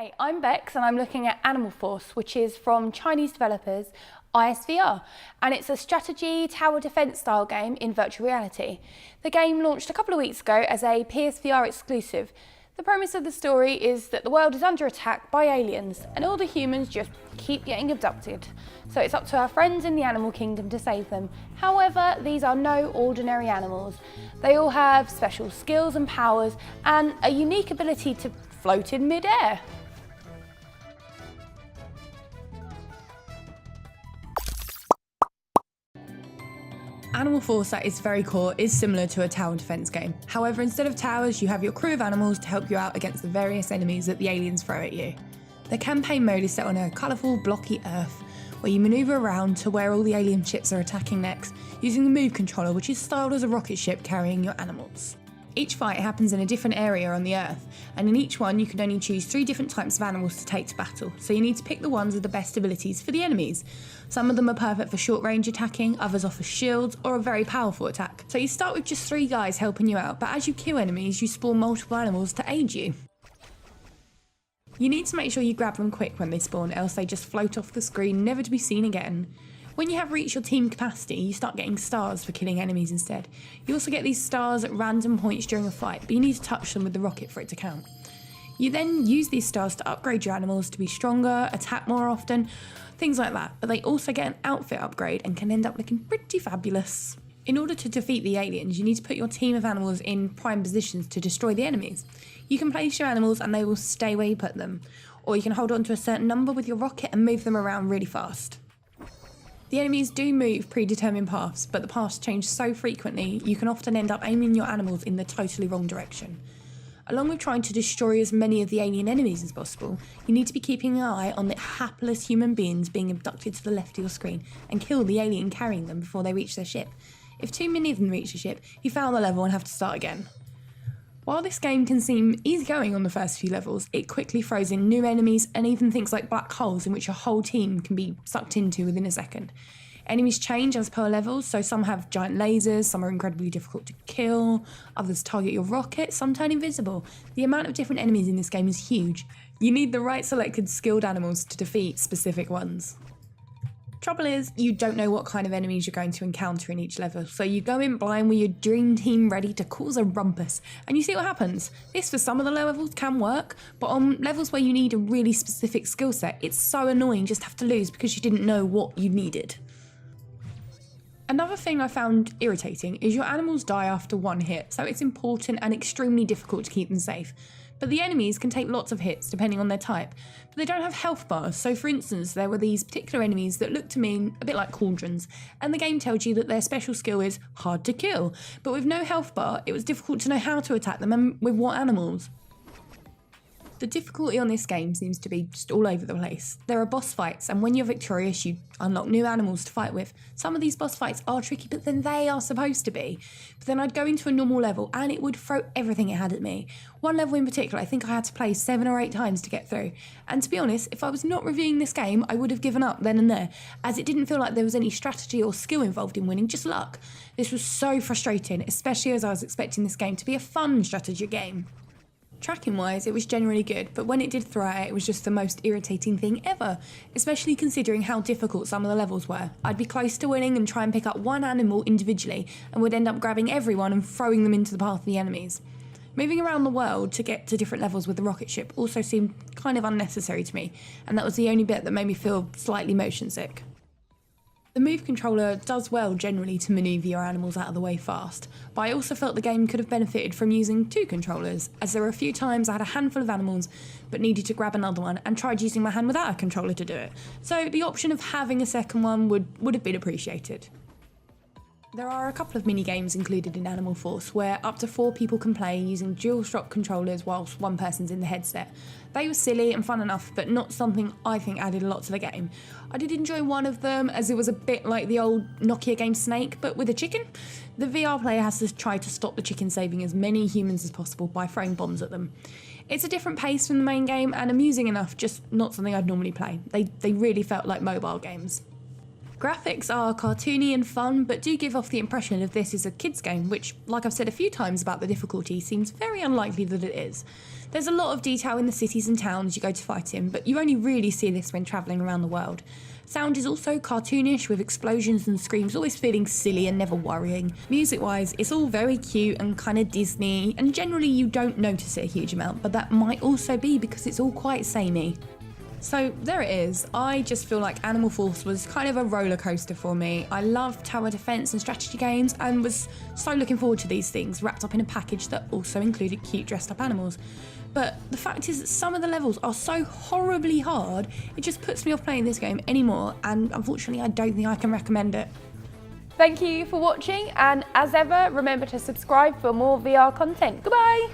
Hi, I'm Bex and I'm looking at Animal Force, which is from Chinese developers PSVR, and it's a strategy tower defense style game in virtual reality. The game launched a couple of weeks ago as a PSVR exclusive. The premise of the story is that the world is under attack by aliens and all the humans just keep getting abducted. So it's up to our friends in the animal kingdom to save them. However, these are no ordinary animals. They all have special skills and powers and a unique ability to float in mid-air. Animal Force at its very core is similar to a tower defense game. However, instead of towers, you have your crew of animals to help you out against the various enemies that the aliens throw at you. The campaign mode is set on a colourful, blocky Earth, where you manoeuvre around to where all the alien ships are attacking next, using the move controller, which is styled as a rocket ship carrying your animals. Each fight happens in a different area on the Earth, and in each one you can only choose 3 different types of animals to take to battle, so you need to pick the ones with the best abilities for the enemies. Some of them are perfect for short range attacking, others offer shields or a very powerful attack. So you start with just 3 guys helping you out, but as you kill enemies you spawn multiple animals to aid you. You need to make sure you grab them quick when they spawn, else they just float off the screen, never to be seen again. When you have reached your team capacity, you start getting stars for killing enemies instead. You also get these stars at random points during a fight, but you need to touch them with the rocket for it to count. You then use these stars to upgrade your animals to be stronger, attack more often, things like that, but they also get an outfit upgrade and can end up looking pretty fabulous. In order to defeat the aliens, you need to put your team of animals in prime positions to destroy the enemies. You can place your animals and they will stay where you put them, or you can hold on to a certain number with your rocket and move them around really fast. The enemies do move predetermined paths, but the paths change so frequently you can often end up aiming your animals in the totally wrong direction. Along with trying to destroy as many of the alien enemies as possible, you need to be keeping an eye on the hapless human beings being abducted to the left of your screen and kill the alien carrying them before they reach their ship. If too many of them reach the ship, you fail the level and have to start again. While this game can seem easygoing on the first few levels, it quickly throws in new enemies and even things like black holes in which your whole team can be sucked into within a second. Enemies change as per levels, so some have giant lasers, some are incredibly difficult to kill, others target your rocket, some turn invisible. The amount of different enemies in this game is huge. You need the right selected skilled animals to defeat specific ones. Trouble is, you don't know what kind of enemies you're going to encounter in each level, so you go in blind with your dream team ready to cause a rumpus, and you see what happens. This for some of the low levels can work, but on levels where you need a really specific skill set, it's so annoying just to have to lose because you didn't know what you needed. Another thing I found irritating is your animals die after one hit, so it's important and extremely difficult to keep them safe. But the enemies can take lots of hits depending on their type, but they don't have health bars. So for instance, there were these particular enemies that looked to me a bit like cauldrons, and the game tells you that their special skill is hard to kill, but with no health bar, it was difficult to know how to attack them and with what animals. The difficulty on this game seems to be just all over the place. There are boss fights, and when you're victorious, you unlock new animals to fight with. Some of these boss fights are tricky, but then they are supposed to be. But then I'd go into a normal level, and it would throw everything it had at me. One level in particular, I think I had to play 7 or 8 times to get through. And to be honest, if I was not reviewing this game, I would have given up then and there, as it didn't feel like there was any strategy or skill involved in winning, just luck. This was so frustrating, especially as I was expecting this game to be a fun strategy game. Tracking wise, it was generally good, but when it did throw out, it was just the most irritating thing ever, especially considering how difficult some of the levels were. I'd be close to winning and try and pick up one animal individually, and would end up grabbing everyone and throwing them into the path of the enemies. Moving around the world to get to different levels with the rocket ship also seemed kind of unnecessary to me, and that was the only bit that made me feel slightly motion sick. The move controller does well generally to manoeuvre your animals out of the way fast, but I also felt the game could have benefited from using 2 controllers, as there were a few times I had a handful of animals but needed to grab another one and tried using my hand without a controller to do it, so the option of having a second one would have been appreciated. There are a couple of mini-games included in Animal Force where up to 4 people can play using dual-shock controllers whilst one person's in the headset. They were silly and fun enough, but not something I think added a lot to the game. I did enjoy one of them, as it was a bit like the old Nokia game Snake, but with a chicken. The VR player has to try to stop the chicken saving as many humans as possible by throwing bombs at them. It's a different pace from the main game and amusing enough, just not something I'd normally play. They really felt like mobile games. Graphics are cartoony and fun, but do give off the impression of this is a kids game, which, like I've said a few times about the difficulty, seems very unlikely that it is. There's a lot of detail in the cities and towns you go to fight in, but you only really see this when travelling around the world. Sound is also cartoonish, with explosions and screams always feeling silly and never worrying. Music-wise, it's all very cute and kind of Disney, and generally you don't notice it a huge amount, but that might also be because it's all quite samey. So there it is. I just feel like Animal Force was kind of a roller coaster for me. I love tower defense and strategy games and was so looking forward to these things wrapped up in a package that also included cute dressed up animals. But the fact is that some of the levels are so horribly hard, it just puts me off playing this game anymore, and unfortunately I don't think I can recommend it. Thank you for watching, and as ever, remember to subscribe for more VR content. Goodbye!